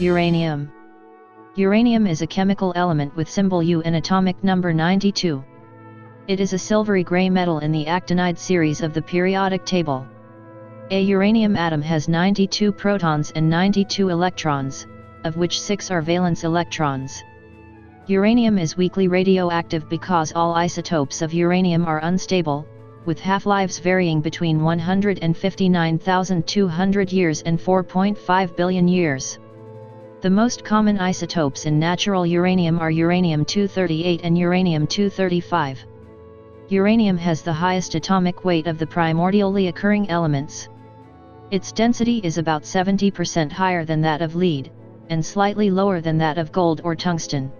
Uranium. Uranium is a chemical element with symbol U and atomic number 92. It is a silvery-grey metal in the actinide series of the periodic table. A uranium atom has 92 protons and 92 electrons, of which 6 are valence electrons. Uranium is weakly radioactive because all isotopes of uranium are unstable, with half-lives varying between 159,200 years and 4.5 billion years. The most common isotopes in natural uranium are uranium-238 and uranium-235. Uranium has the highest atomic weight of the primordially occurring elements. Its density is about 70% higher than that of lead, and slightly lower than that of gold or tungsten.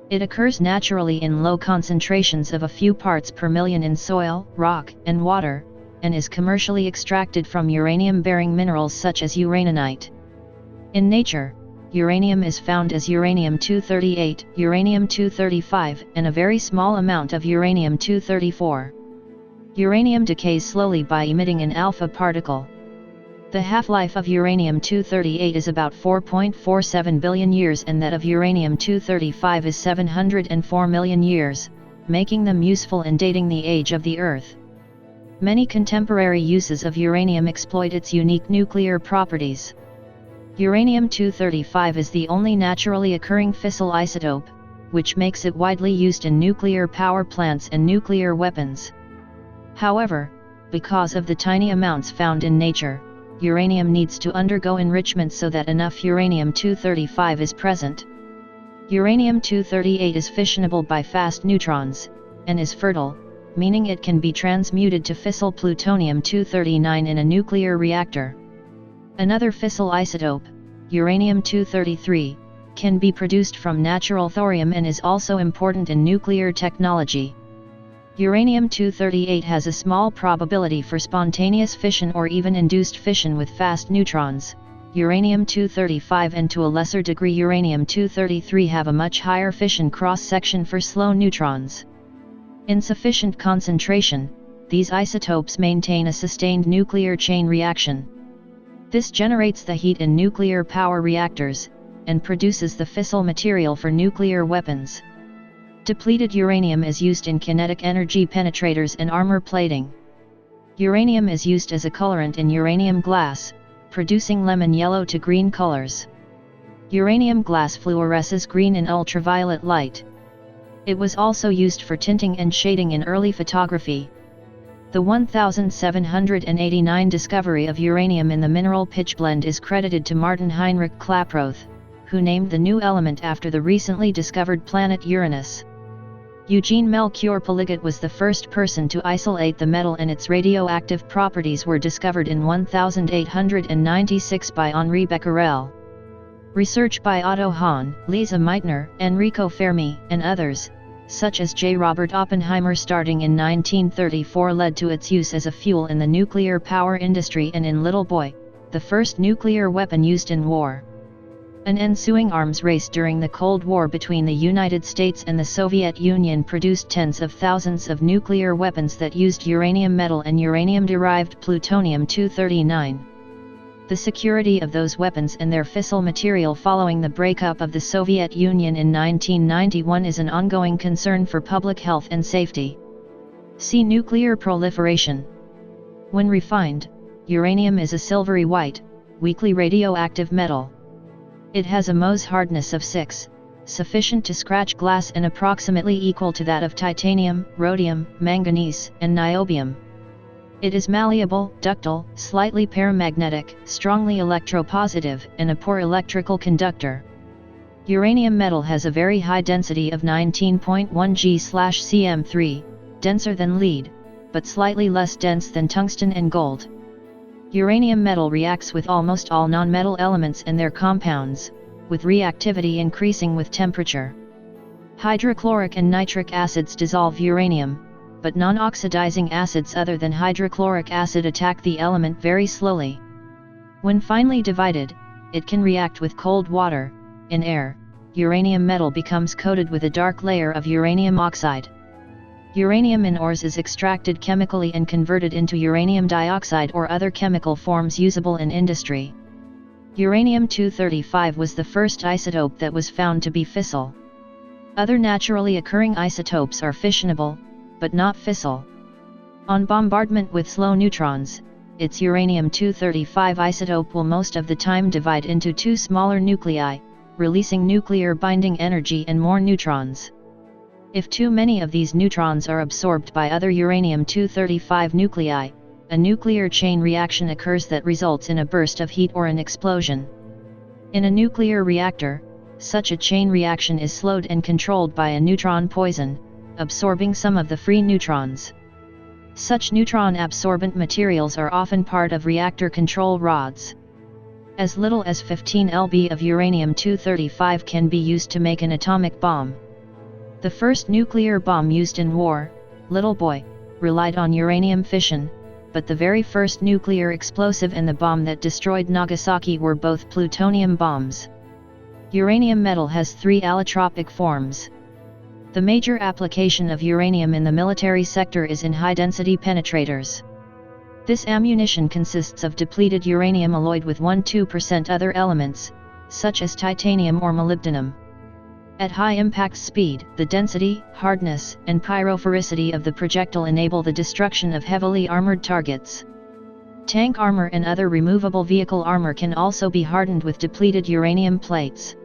It occurs naturally in low concentrations of a few parts per million in soil, rock, and water, and is commercially extracted from uranium-bearing minerals such as uraninite. In nature, uranium is found as uranium-238, uranium-235, and a very small amount of uranium-234. Uranium decays slowly by emitting an alpha particle. The half-life of uranium-238 is about 4.47 billion years and that of uranium-235 is 704 million years, making them useful in dating the age of the Earth. Many contemporary uses of uranium exploit its unique nuclear properties. Uranium-235 is the only naturally occurring fissile isotope, which makes it widely used in nuclear power plants and nuclear weapons. However, because of the tiny amounts found in nature, uranium needs to undergo enrichment so that enough uranium-235 is present. Uranium-238 is fissionable by fast neutrons, and is fertile, meaning it can be transmuted to fissile plutonium-239 in a nuclear reactor. Another fissile isotope, uranium-233, can be produced from natural thorium and is also important in nuclear technology. Uranium-238 has a small probability for spontaneous fission or even induced fission with fast neutrons. Uranium-235 and to a lesser degree uranium-233 have a much higher fission cross-section for slow neutrons. In sufficient concentration, these isotopes maintain a sustained nuclear chain reaction. This generates the heat in nuclear power reactors, and produces the fissile material for nuclear weapons. Depleted uranium is used in kinetic energy penetrators and armor plating. Uranium is used as a colorant in uranium glass, producing lemon yellow to green colors. Uranium glass fluoresces green in ultraviolet light. It was also used for tinting and shading in early photography. The 1789 discovery of uranium in the mineral pitchblende is credited to Martin Heinrich Klaproth, who named the new element after the recently discovered planet Uranus. Eugene Melchior Poligot was the first person to isolate the metal, and its radioactive properties were discovered in 1896 by Henri Becquerel. Research by Otto Hahn, Lisa Meitner, Enrico Fermi, and others, such as J. Robert Oppenheimer starting in 1934, led to its use as a fuel in the nuclear power industry and in Little Boy, the first nuclear weapon used in war. An ensuing arms race during the Cold War between the United States and the Soviet Union produced tens of thousands of nuclear weapons that used uranium metal and uranium-derived plutonium-239. The security of those weapons and their fissile material following the breakup of the Soviet Union in 1991 is an ongoing concern for public health and safety. See nuclear proliferation. When refined, uranium is a silvery white, weakly radioactive metal. It has a Mohs hardness of 6, sufficient to scratch glass and approximately equal to that of titanium, rhodium, manganese, and niobium. It is malleable, ductile, slightly paramagnetic, strongly electropositive, and a poor electrical conductor. Uranium metal has a very high density of 19.1 G/cm3, denser than lead, but slightly less dense than tungsten and gold. Uranium metal reacts with almost all nonmetal elements and their compounds, with reactivity increasing with temperature. Hydrochloric and nitric acids dissolve uranium, but non-oxidizing acids other than hydrochloric acid attack the element very slowly. When finely divided, it can react with cold water. In air, uranium metal becomes coated with a dark layer of uranium oxide. Uranium in ores is extracted chemically and converted into uranium dioxide or other chemical forms usable in industry. Uranium-235 was the first isotope that was found to be fissile. Other naturally occurring isotopes are fissionable, but not fissile. On bombardment with slow neutrons, its uranium-235 isotope will most of the time divide into two smaller nuclei, releasing nuclear binding energy and more neutrons. If too many of these neutrons are absorbed by other uranium-235 nuclei, a nuclear chain reaction occurs that results in a burst of heat or an explosion. In a nuclear reactor, such a chain reaction is slowed and controlled by a neutron poison, absorbing some of the free neutrons. Such neutron-absorbent materials are often part of reactor control rods. As little as 15 lb of uranium-235 can be used to make an atomic bomb. The first nuclear bomb used in war, Little Boy, relied on uranium fission, but the very first nuclear explosive and the bomb that destroyed Nagasaki were both plutonium bombs. Uranium metal has three allotropic forms. The major application of uranium in the military sector is in high-density penetrators. This ammunition consists of depleted uranium alloyed with 1–2% other elements, such as titanium or molybdenum. At high impact speed, the density, hardness, and pyrophoricity of the projectile enable the destruction of heavily armored targets. Tank armor and other removable vehicle armor can also be hardened with depleted uranium plates.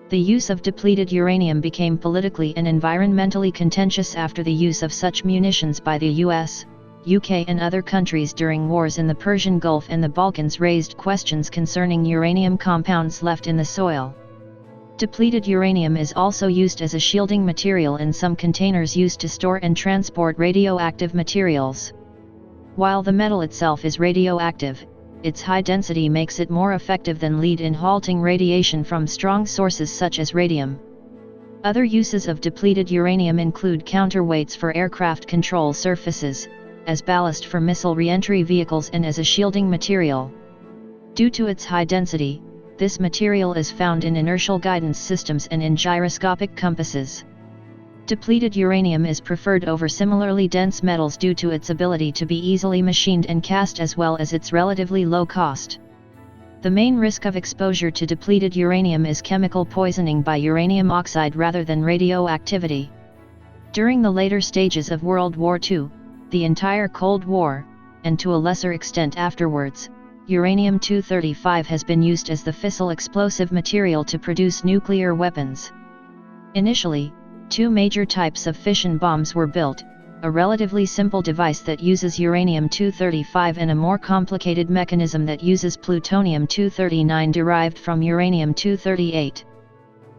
The use of depleted uranium became politically and environmentally contentious after the use of such munitions by the US, UK and other countries during wars in the Persian Gulf and the Balkans raised questions concerning uranium compounds left in the soil. Depleted uranium is also used as a shielding material in some containers used to store and transport radioactive materials. While the metal itself is radioactive, its high density makes it more effective than lead in halting radiation from strong sources such as radium. Other uses of depleted uranium include counterweights for aircraft control surfaces, as ballast for missile re-entry vehicles and as a shielding material. Due to its high density, this material is found in inertial guidance systems and in gyroscopic compasses. Depleted uranium is preferred over similarly dense metals due to its ability to be easily machined and cast as well as its relatively low cost. The main risk of exposure to depleted uranium is chemical poisoning by uranium oxide rather than radioactivity. During the later stages of World War II, the entire Cold War, and to a lesser extent afterwards, uranium-235 has been used as the fissile explosive material to produce nuclear weapons. Initially, two major types of fission bombs were built, a relatively simple device that uses uranium-235 and a more complicated mechanism that uses plutonium-239 derived from uranium-238.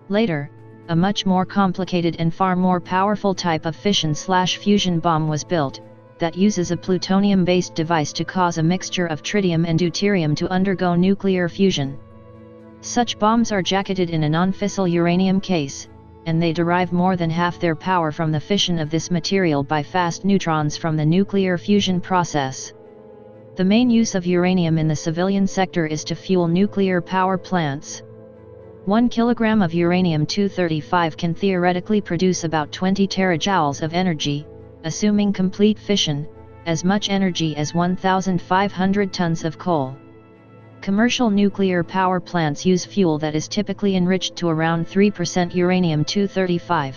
Later, a much more complicated and far more powerful type of fission/fusion bomb was built, that uses a plutonium-based device to cause a mixture of tritium and deuterium to undergo nuclear fusion. Such bombs are jacketed in a non-fissile uranium case, and they derive more than half their power from the fission of this material by fast neutrons from the nuclear fusion process. The main use of uranium in the civilian sector is to fuel nuclear power plants. 1 kilogram of uranium-235 can theoretically produce about 20 terajoules of energy, assuming complete fission, as much energy as 1,500 tons of coal. Commercial nuclear power plants use fuel that is typically enriched to around 3% uranium-235.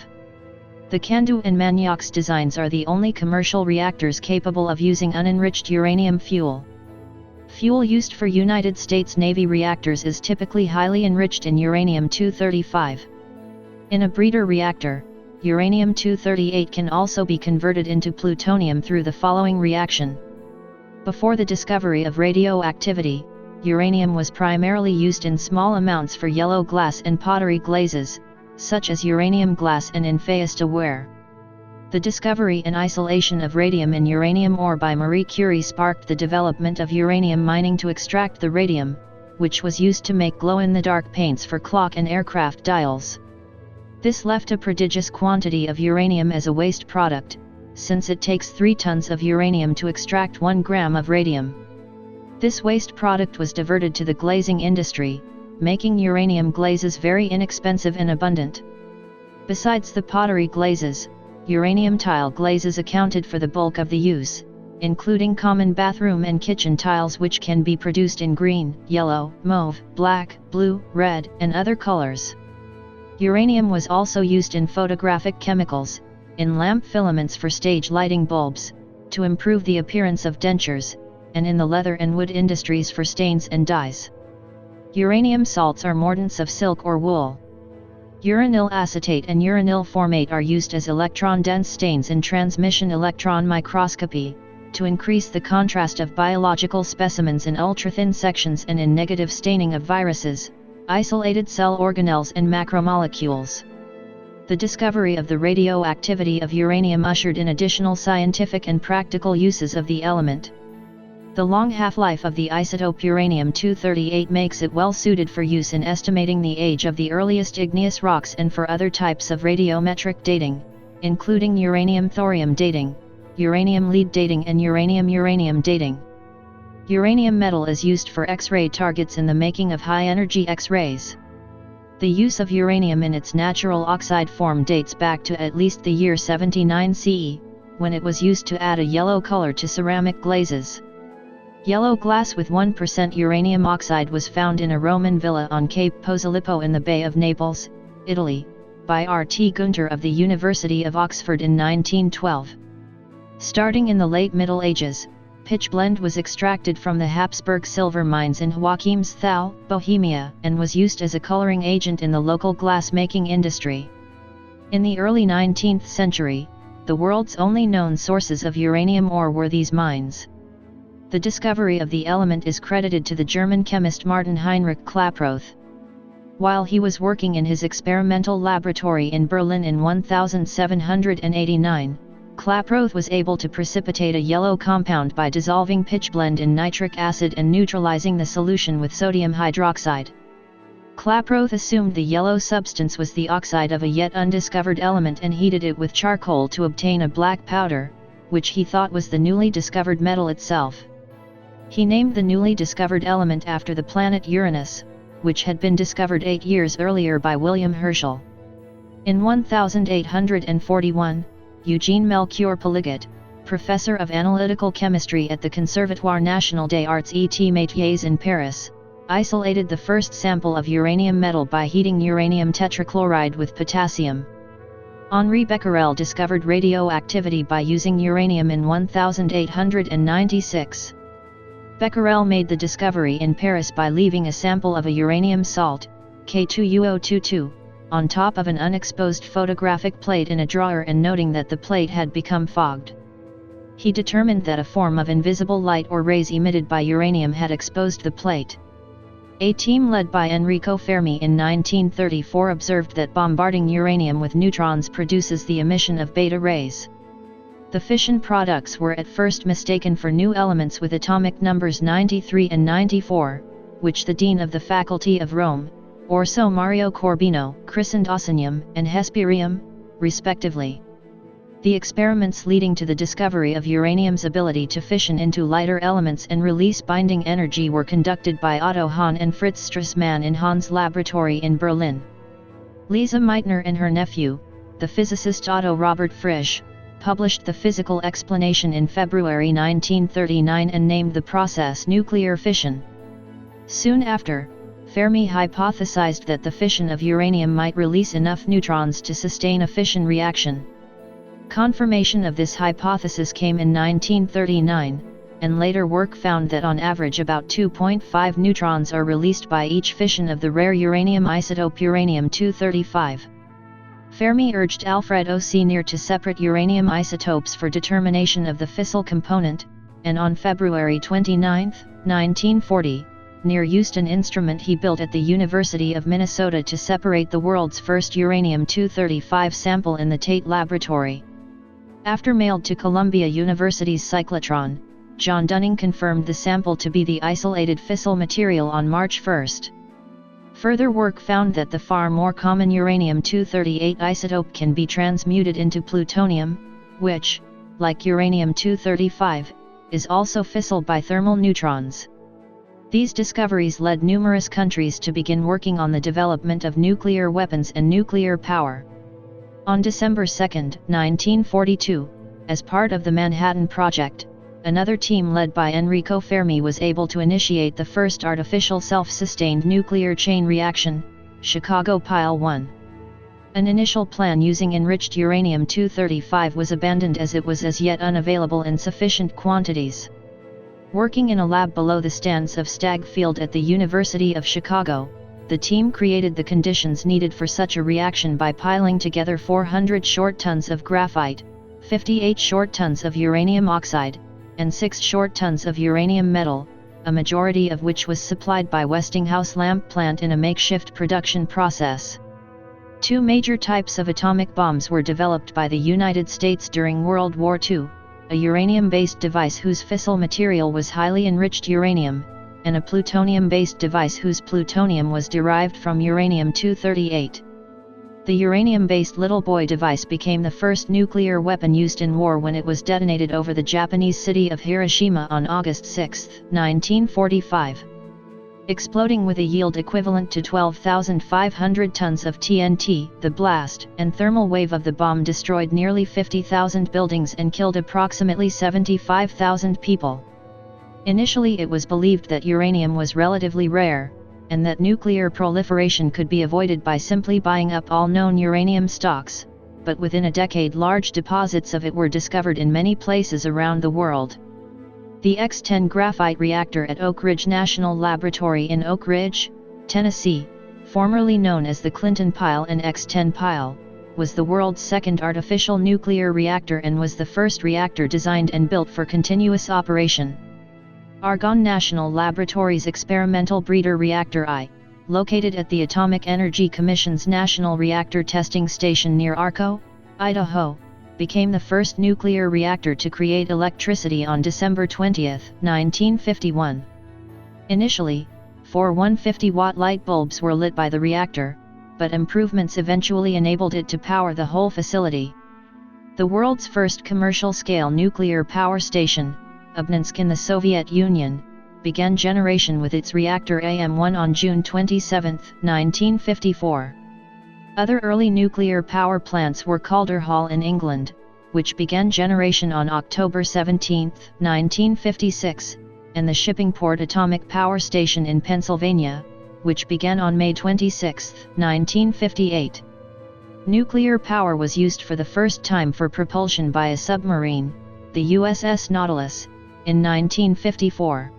The Candu and Maniox designs are the only commercial reactors capable of using unenriched uranium fuel. Fuel used for United States Navy reactors is typically highly enriched in uranium-235. In a breeder reactor, uranium-238 can also be converted into plutonium through the following reaction. Before the discovery of radioactivity, uranium was primarily used in small amounts for yellow glass and pottery glazes, such as uranium glass and in faience ware. The discovery and isolation of radium in uranium ore by Marie Curie sparked the development of uranium mining to extract the radium, which was used to make glow-in-the-dark paints for clock and aircraft dials. This left a prodigious quantity of uranium as a waste product, since it takes 3 tons of uranium to extract 1 gram of radium. This waste product was diverted to the glazing industry, making uranium glazes very inexpensive and abundant. Besides the pottery glazes, uranium tile glazes accounted for the bulk of the use, including common bathroom and kitchen tiles, which can be produced in green, yellow, mauve, black, blue, red, and other colors. Uranium was also used in photographic chemicals, in lamp filaments for stage lighting bulbs, to improve the appearance of dentures, and in the leather and wood industries for stains and dyes. Uranium salts are mordants of silk or wool. Uranyl acetate and uranyl formate are used as electron-dense stains in transmission electron microscopy, to increase the contrast of biological specimens in ultrathin sections and in negative staining of viruses, isolated cell organelles and macromolecules. The discovery of the radioactivity of uranium ushered in additional scientific and practical uses of the element. The long half-life of the isotope uranium-238 makes it well suited for use in estimating the age of the earliest igneous rocks and for other types of radiometric dating, including uranium-thorium dating, uranium-lead dating and uranium-uranium dating. Uranium metal is used for X-ray targets in the making of high-energy X-rays. The use of uranium in its natural oxide form dates back to at least the year 79 CE, when it was used to add a yellow color to ceramic glazes. Yellow glass with 1% uranium oxide was found in a Roman villa on Cape Posillipo in the Bay of Naples, Italy, by R.T. Gunter of the University of Oxford in 1912. Starting in the late Middle Ages, pitchblende was extracted from the Habsburg silver mines in Joachimsthal, Bohemia, and was used as a coloring agent in the local glass-making industry. In the early 19th century, the world's only known sources of uranium ore were these mines. The discovery of the element is credited to the German chemist Martin Heinrich Klaproth. While he was working in his experimental laboratory in Berlin in 1789, Klaproth was able to precipitate a yellow compound by dissolving pitchblende in nitric acid and neutralizing the solution with sodium hydroxide. Klaproth assumed the yellow substance was the oxide of a yet undiscovered element and heated it with charcoal to obtain a black powder, which he thought was the newly discovered metal itself. He named the newly discovered element after the planet Uranus, which had been discovered 8 years earlier by William Herschel. In 1841, Eugene Melchior Polygot, professor of analytical chemistry at the Conservatoire National des Arts et Métiers in Paris, isolated the first sample of uranium metal by heating uranium tetrachloride with potassium. Henri Becquerel discovered radioactivity by using uranium in 1896. Becquerel made the discovery in Paris by leaving a sample of a uranium salt, K2UO22, on top of an unexposed photographic plate in a drawer and noting that the plate had become fogged. He determined that a form of invisible light or rays emitted by uranium had exposed the plate. A team led by Enrico Fermi in 1934 observed that bombarding uranium with neutrons produces the emission of beta rays. The fission products were at first mistaken for new elements with atomic numbers 93 and 94, which the dean of the faculty of Rome, Orso Mario Corbino, christened osinium and hesperium, respectively. The experiments leading to the discovery of uranium's ability to fission into lighter elements and release binding energy were conducted by Otto Hahn and Fritz Strassmann in Hahn's laboratory in Berlin. Lisa Meitner and her nephew, the physicist Otto Robert Frisch, published the physical explanation in February 1939 and named the process nuclear fission. Soon after, Fermi hypothesized that the fission of uranium might release enough neutrons to sustain a fission reaction. Confirmation of this hypothesis came in 1939, and later work found that on average about 2.5 neutrons are released by each fission of the rare uranium isotope uranium-235. Fermi urged Alfred O. Senior to separate uranium isotopes for determination of the fissile component, and on February 29, 1940, Near used an instrument he built at the University of Minnesota to separate the world's first uranium-235 sample in the Tate Laboratory. After mailed to Columbia University's cyclotron, John Dunning confirmed the sample to be the isolated fissile material on March 1. Further work found that the far more common uranium-238 isotope can be transmuted into plutonium, which, like uranium-235, is also fissile by thermal neutrons. These discoveries led numerous countries to begin working on the development of nuclear weapons and nuclear power. On December 2, 1942, as part of the Manhattan Project, another team led by Enrico Fermi was able to initiate the first artificial self-sustained nuclear chain reaction, Chicago Pile 1. An initial plan using enriched uranium-235 was abandoned as it was as yet unavailable in sufficient quantities. Working in a lab below the stands of Stagg Field at the University of Chicago, the team created the conditions needed for such a reaction by piling together 400 short tons of graphite, 58 short tons of uranium oxide, and 6 short tons of uranium metal, a majority of which was supplied by Westinghouse lamp plant in a makeshift production process. Two major types of atomic bombs were developed by the United States during World War II, a uranium-based device whose fissile material was highly enriched uranium, and a plutonium-based device whose plutonium was derived from uranium-238. The uranium-based Little Boy device became the first nuclear weapon used in war when it was detonated over the Japanese city of Hiroshima on August 6, 1945. Exploding with a yield equivalent to 12,500 tons of TNT, the blast and thermal wave of the bomb destroyed nearly 50,000 buildings and killed approximately 75,000 people. Initially it was believed that uranium was relatively rare, and that nuclear proliferation could be avoided by simply buying up all known uranium stocks, but within a decade large deposits of it were discovered in many places around the world. The X-10 graphite reactor at Oak Ridge National Laboratory in Oak Ridge, Tennessee, formerly known as the Clinton Pile and X-10 Pile, was the world's second artificial nuclear reactor and was the first reactor designed and built for continuous operation. Argonne National Laboratory's Experimental Breeder Reactor I, located at the Atomic Energy Commission's National Reactor Testing Station near Arco, Idaho, became the first nuclear reactor to create electricity on December 20, 1951. Initially, 4 150-watt light bulbs were lit by the reactor, but improvements eventually enabled it to power the whole facility. The world's first commercial-scale nuclear power station, Obninsk in the Soviet Union, began generation with its reactor AM-1 on June 27, 1954. Other early nuclear power plants were Calder Hall in England, which began generation on October 17, 1956, and the Shippingport Atomic Power Station in Pennsylvania, which began on May 26, 1958. Nuclear power was used for the first time for propulsion by a submarine, the USS Nautilus, in 1954.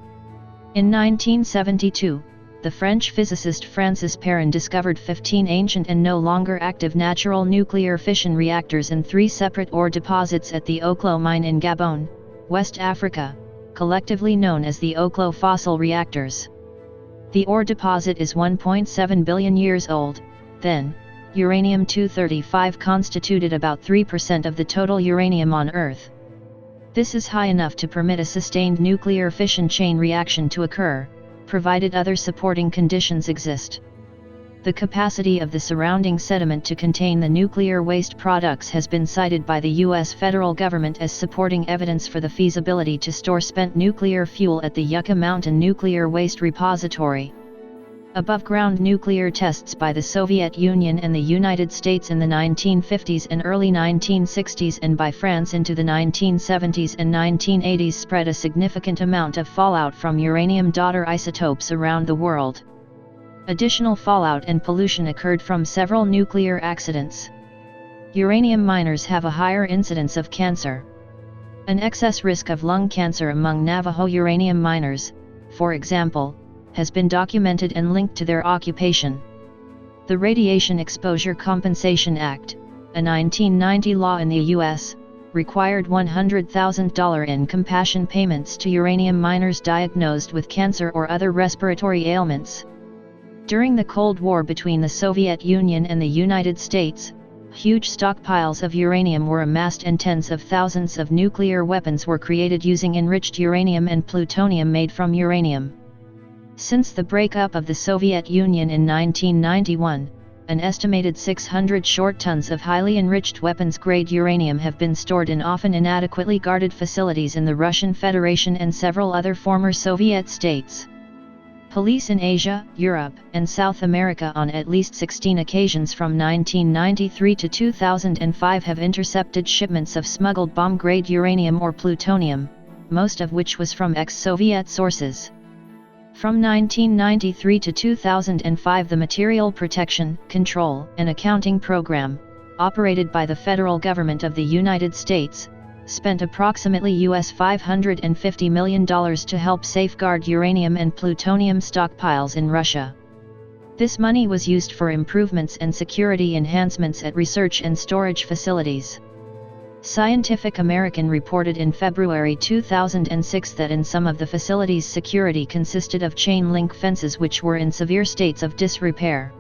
In 1972, the French physicist Francis Perrin discovered 15 ancient and no longer active natural nuclear fission reactors in 3 separate ore deposits at the Oklo mine in Gabon, West Africa, collectively known as the Oklo fossil reactors. The ore deposit is 1.7 billion years old. Then, uranium-235 constituted about 3% of the total uranium on Earth. This is high enough to permit a sustained nuclear fission chain reaction to occur, provided other supporting conditions exist. The capacity of the surrounding sediment to contain the nuclear waste products has been cited by the U.S. federal government as supporting evidence for the feasibility to store spent nuclear fuel at the Yucca Mountain Nuclear Waste Repository. Above-ground nuclear tests by the Soviet Union and the United States in the 1950s and early 1960s and by France into the 1970s and 1980s spread a significant amount of fallout from uranium daughter isotopes around the world. Additional fallout and pollution occurred from several nuclear accidents. Uranium miners have a higher incidence of cancer. An excess risk of lung cancer among Navajo uranium miners, for example, has been documented and linked to their occupation. The Radiation Exposure Compensation Act, a 1990 law in the U.S., required $100,000 in compassion payments to uranium miners diagnosed with cancer or other respiratory ailments. During the Cold War between the Soviet Union and the United States, huge stockpiles of uranium were amassed and tens of thousands of nuclear weapons were created using enriched uranium and plutonium made from uranium. Since the breakup of the Soviet Union in 1991, an estimated 600 short tons of highly enriched weapons-grade uranium have been stored in often inadequately guarded facilities in the Russian Federation and several other former Soviet states. Police in Asia, Europe, and South America on at least 16 occasions from 1993 to 2005 have intercepted shipments of smuggled bomb-grade uranium or plutonium, most of which was from ex-Soviet sources. From 1993 to 2005, the Material Protection, Control, and Accounting Program, operated by the federal government of the United States, spent approximately $550 million to help safeguard uranium and plutonium stockpiles in Russia. This money was used for improvements and security enhancements at research and storage facilities. Scientific American reported in February 2006 that in some of the facilities security consisted of chain-link fences which were in severe states of disrepair.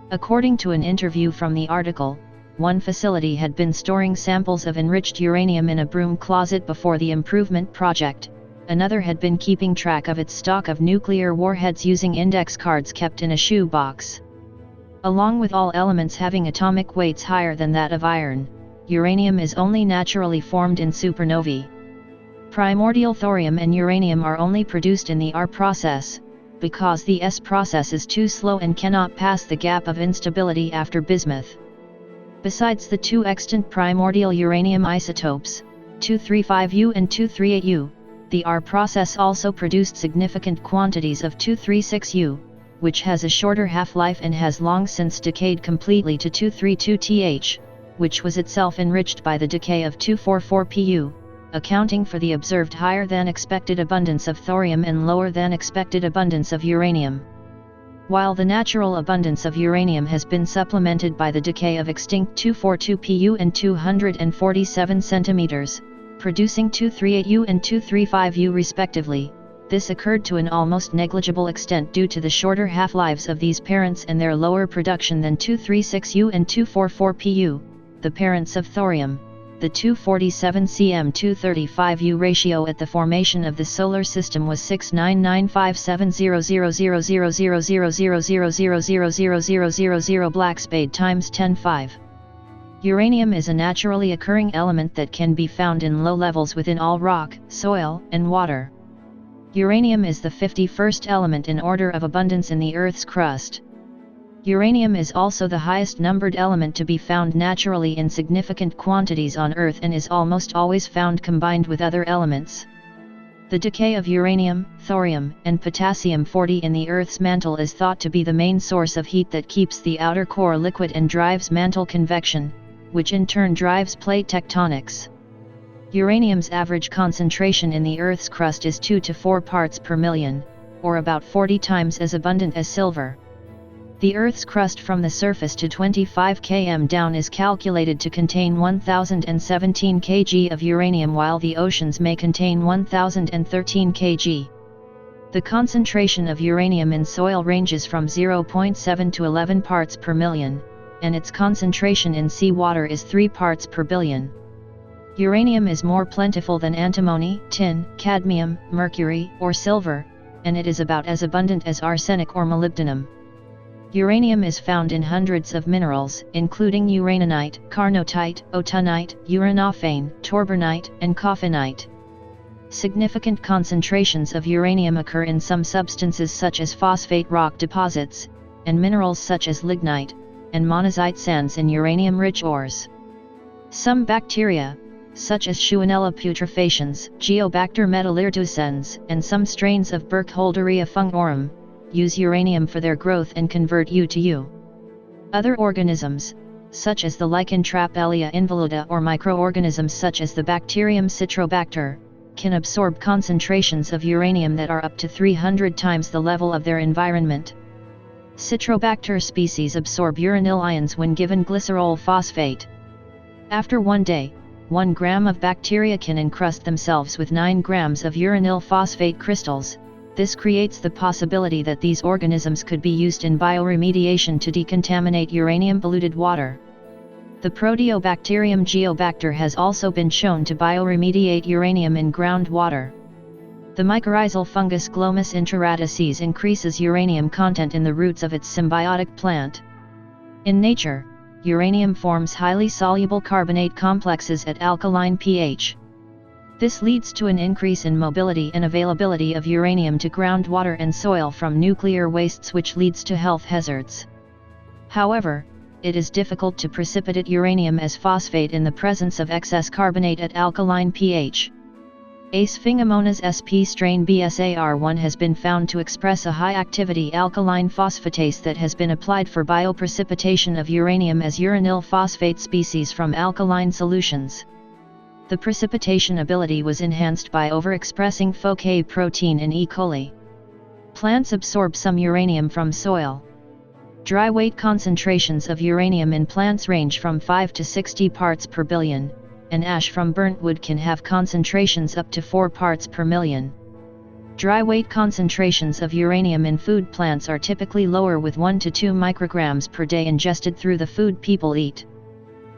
According to an interview from the article, one facility had been storing samples of enriched uranium in a broom closet before the improvement project, another had been keeping track of its stock of nuclear warheads using index cards kept in a shoe box. Along with all elements having atomic weights higher than that of iron, uranium is only naturally formed in supernovae. Primordial thorium and uranium are only produced in the R process, because the S process is too slow and cannot pass the gap of instability after bismuth. Besides the two extant primordial uranium isotopes, 235U and 238U, the R process also produced significant quantities of 236U, which has a shorter half-life and has long since decayed completely to 232Th, which was itself enriched by the decay of 244Pu, accounting for the observed higher than expected abundance of thorium and lower than expected abundance of uranium. While the natural abundance of uranium has been supplemented by the decay of extinct 242Pu and 247 cm, producing 238U and 235U respectively, this occurred to an almost negligible extent due to the shorter half-lives of these parents and their lower production than 236U and 244Pu, the parents of thorium. The 247 cm235U ratio at the formation of the solar system was 69957000000000000 black spade times 10^5. Uranium is a naturally occurring element that can be found in low levels within all rock, soil, and water. Uranium is the 51st element in order of abundance in the Earth's crust. Uranium is also the highest numbered element to be found naturally in significant quantities on Earth and is almost always found combined with other elements. The decay of uranium, thorium, and potassium-40 in the Earth's mantle is thought to be the main source of heat that keeps the outer core liquid and drives mantle convection, which in turn drives plate tectonics. Uranium's average concentration in the Earth's crust is 2 to 4 parts per million, or about 40 times as abundant as silver. The Earth's crust from the surface to 25 km down is calculated to contain 1017 kg of uranium, while the oceans may contain 1013 kg. The concentration of uranium in soil ranges from 0.7 to 11 parts per million, and its concentration in seawater is 3 parts per billion. Uranium is more plentiful than antimony, tin, cadmium, mercury, or silver, and it is about as abundant as arsenic or molybdenum. Uranium is found in hundreds of minerals, including uraninite, carnotite, autunite, uranophane, torbernite, and coffinite. Significant concentrations of uranium occur in some substances such as phosphate rock deposits, and minerals such as lignite, and monazite sands in uranium-rich ores. Some bacteria, such as Shewanella putrefaciens, Geobacter metallurgiscens, and some strains of Burkholderia fungorum, use uranium for their growth and convert U to U. Other organisms, such as the lichen Trapelia involuta, or microorganisms such as the bacterium Citrobacter, can absorb concentrations of uranium that are up to 300 times the level of their environment. Citrobacter species absorb uranyl ions when given glycerol phosphate. After 1 day, 1 gram of bacteria can encrust themselves with 9 grams of uranyl phosphate crystals. This creates the possibility that these organisms could be used in bioremediation to decontaminate uranium-polluted water. The Proteobacterium Geobacter has also been shown to bioremediate uranium in groundwater. The mycorrhizal fungus Glomus intraradices increases uranium content in the roots of its symbiotic plant. In nature, uranium forms highly soluble carbonate complexes at alkaline pH. This leads to an increase in mobility and availability of uranium to groundwater and soil from nuclear wastes, which leads to health hazards. However, it is difficult to precipitate uranium as phosphate in the presence of excess carbonate at alkaline pH. A Sphingomonas sp strain BSAR1 has been found to express a high-activity alkaline phosphatase that has been applied for bioprecipitation of uranium as uranyl phosphate species from alkaline solutions. The precipitation ability was enhanced by overexpressing Pho-K protein in E. coli. Plants absorb some uranium from soil. Dry weight concentrations of uranium in plants range from 5 to 60 parts per billion, and ash from burnt wood can have concentrations up to 4 parts per million. Dry weight concentrations of uranium in food plants are typically lower, with 1 to 2 micrograms per day ingested through the food people eat.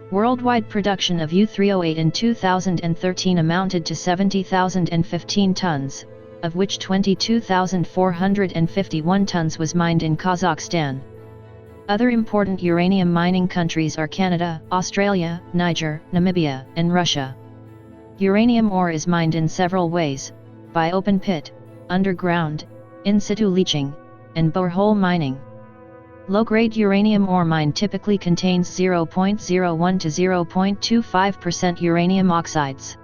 Worldwide production of U-308 in 2013 amounted to 70,015 tons, of which 22,451 tons was mined in Kazakhstan. Other important uranium mining countries are Canada, Australia, Niger, Namibia, and Russia. Uranium ore is mined in several ways: by open pit, underground, in situ leaching, and borehole mining. Low-grade uranium ore mine typically contains 0.01 to 0.25% uranium oxides.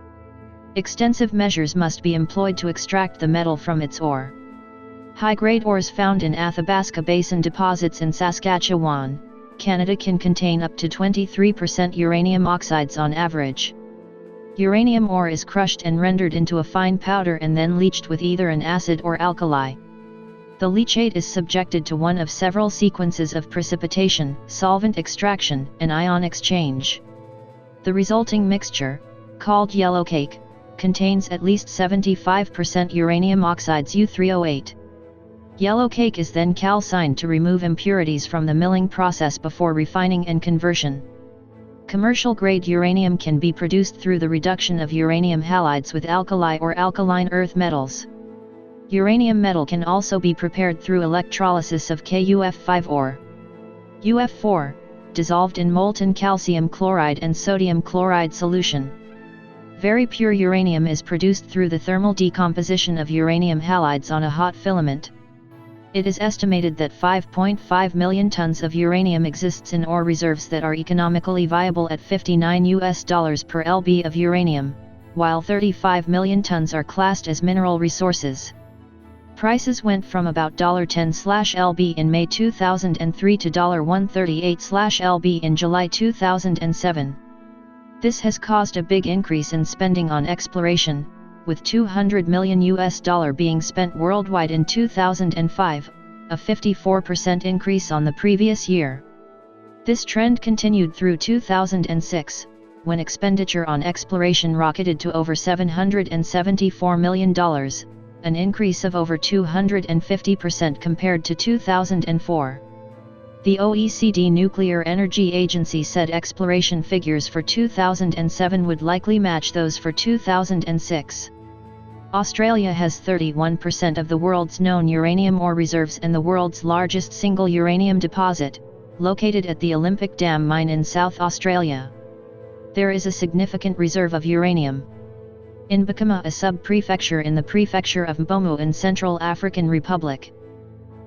Extensive measures must be employed to extract the metal from its ore. High-grade ores found in Athabasca Basin deposits in Saskatchewan, Canada can contain up to 23% uranium oxides on average. Uranium ore is crushed and rendered into a fine powder and then leached with either an acid or alkali. The leachate is subjected to one of several sequences of precipitation, solvent extraction, and ion exchange. The resulting mixture, called yellow cake, contains at least 75% uranium oxides U-308. Yellow cake is then calcined to remove impurities from the milling process before refining and conversion. Commercial-grade uranium can be produced through the reduction of uranium halides with alkali or alkaline earth metals. Uranium metal can also be prepared through electrolysis of KUF5 or UF4, dissolved in molten calcium chloride and sodium chloride solution. Very pure uranium is produced through the thermal decomposition of uranium halides on a hot filament. It is estimated that 5.5 million tons of uranium exists in ore reserves that are economically viable at $59 per lb of uranium, while 35 million tons are classed as mineral resources. Prices went from about $10/lb in May 2003 to $138/lb in July 2007. This has caused a big increase in spending on exploration, with $200 million being spent worldwide in 2005, a 54% increase on the previous year. This trend continued through 2006, when expenditure on exploration rocketed to over $774 million, an increase of over 250% compared to 2004. The OECD Nuclear Energy Agency said exploration figures for 2007 would likely match those for 2006. Australia has 31% of the world's known uranium ore reserves and the world's largest single uranium deposit, located at the Olympic Dam mine in South Australia. There is a significant reserve of uranium in Bukama, a sub-prefecture in the prefecture of Mbomu in Central African Republic.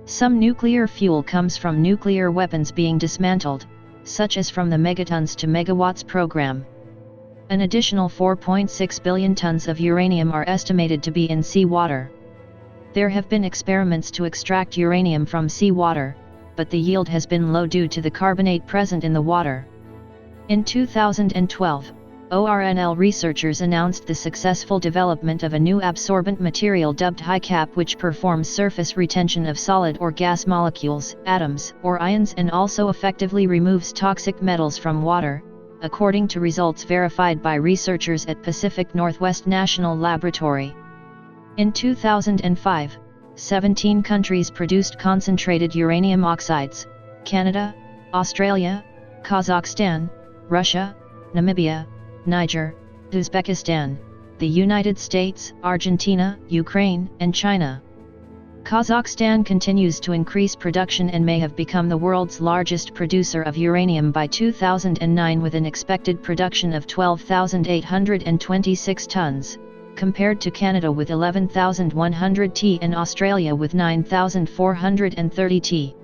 Some nuclear fuel comes from nuclear weapons being dismantled, such as from the megatons to megawatts program. An additional 4.6 billion tons of uranium are estimated to be in seawater. There have been experiments to extract uranium from seawater, but the yield has been low due to the carbonate present in the water. In 2012, ORNL researchers announced the successful development of a new absorbent material dubbed HiCap, which performs surface retention of solid or gas molecules, atoms, or ions, and also effectively removes toxic metals from water, according to results verified by researchers at Pacific Northwest National Laboratory. In 2005, 17 countries produced concentrated uranium oxides: Canada, Australia, Kazakhstan, Russia, Namibia, Niger, Uzbekistan, the United States, Argentina, Ukraine, and China. Kazakhstan continues to increase production and may have become the world's largest producer of uranium by 2009, with an expected production of 12,826 tons, compared to Canada with 11,100 t and Australia with 9,430 t.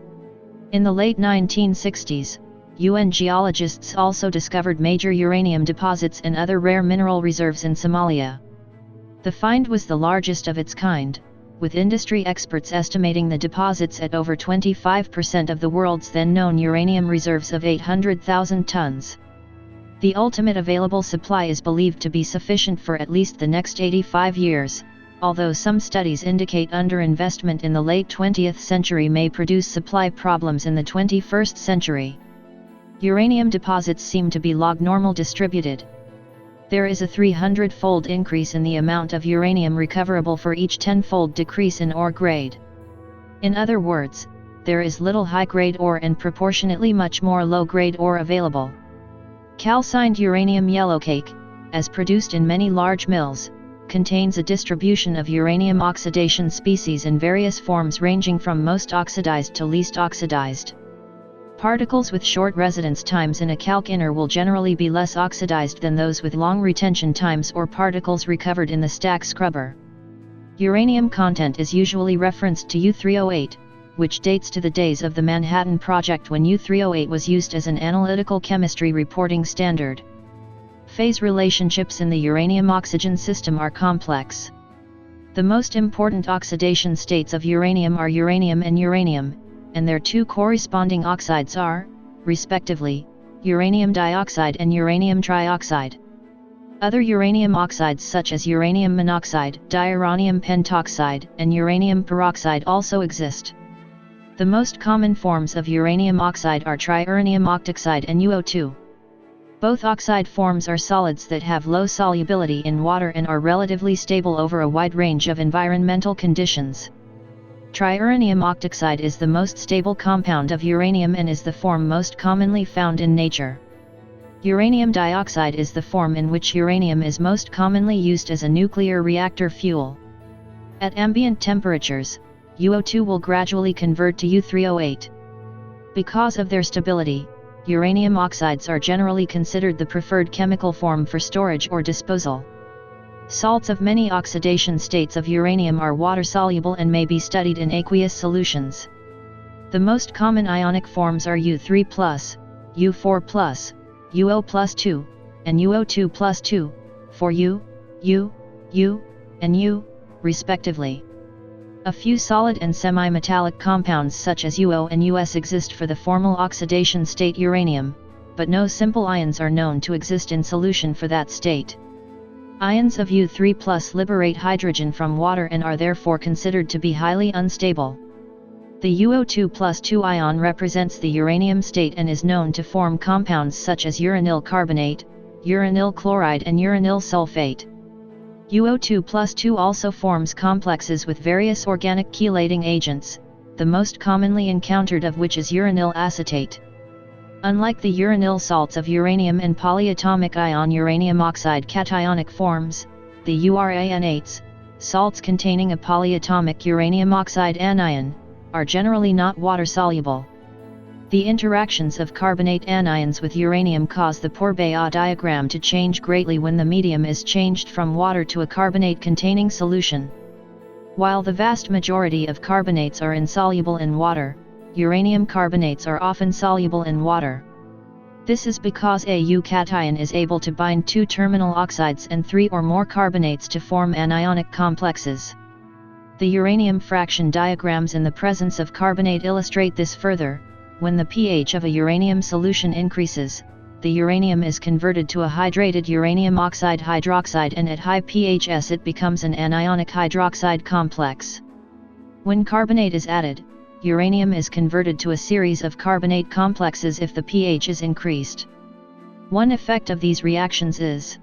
In the late 1960s, UN geologists also discovered major uranium deposits and other rare mineral reserves in Somalia. The find was the largest of its kind, with industry experts estimating the deposits at over 25% of the world's then-known uranium reserves of 800,000 tons. The ultimate available supply is believed to be sufficient for at least the next 85 years, although some studies indicate underinvestment in the late 20th century may produce supply problems in the 21st century. Uranium deposits seem to be log-normal distributed. There is a 300-fold increase in the amount of uranium recoverable for each 10-fold decrease in ore grade. In other words, there is little high-grade ore and proportionately much more low-grade ore available. Calcined uranium yellowcake, as produced in many large mills, contains a distribution of uranium oxidation species in various forms ranging from most oxidized to least oxidized. Particles with short residence times in a calciner will generally be less oxidized than those with long retention times or particles recovered in the stack scrubber. Uranium content is usually referenced to U-308, which dates to the days of the Manhattan Project when U-308 was used as an analytical chemistry reporting standard. Phase relationships in the uranium-oxygen system are complex. The most important oxidation states of uranium are uranium, and their two corresponding oxides are, respectively, uranium dioxide and uranium trioxide. Other uranium oxides such as uranium monoxide, diuranium pentoxide, and uranium peroxide also exist. The most common forms of uranium oxide are triuranium octoxide and UO2. Both oxide forms are solids that have low solubility in water and are relatively stable over a wide range of environmental conditions. Triuranium octoxide is the most stable compound of uranium and is the form most commonly found in nature. Uranium dioxide is the form in which uranium is most commonly used as a nuclear reactor fuel. At ambient temperatures, UO2 will gradually convert to U-308. Because of their stability, uranium oxides are generally considered the preferred chemical form for storage or disposal. Salts of many oxidation states of uranium are water-soluble and may be studied in aqueous solutions. The most common ionic forms are U3+, U4+, UO+2, and UO2+2, for U, and U, respectively. A few solid and semi-metallic compounds such as UO and US exist for the formal oxidation state uranium, but no simple ions are known to exist in solution for that state. Ions of U3+ liberate hydrogen from water and are therefore considered to be highly unstable. The UO2+2 ion represents the uranium state and is known to form compounds such as uranyl carbonate, uranyl chloride and uranyl sulfate. UO2+2 also forms complexes with various organic chelating agents, the most commonly encountered of which is uranyl acetate. Unlike the uranyl salts of uranium and polyatomic ion uranium oxide cationic forms, the uranates, salts containing a polyatomic uranium oxide anion, are generally not water-soluble. The interactions of carbonate anions with uranium cause the Pourbaix diagram to change greatly when the medium is changed from water to a carbonate-containing solution. While the vast majority of carbonates are insoluble in water, uranium carbonates are often soluble in water. This is because a U cation is able to bind two terminal oxides and three or more carbonates to form anionic complexes. The uranium fraction diagrams in the presence of carbonate illustrate this further. When the pH of a uranium solution increases, the uranium is converted to a hydrated uranium oxide hydroxide, and at high pHs it becomes an anionic hydroxide complex. When carbonate is added, uranium is converted to a series of carbonate complexes if the pH is increased. One effect of these reactions is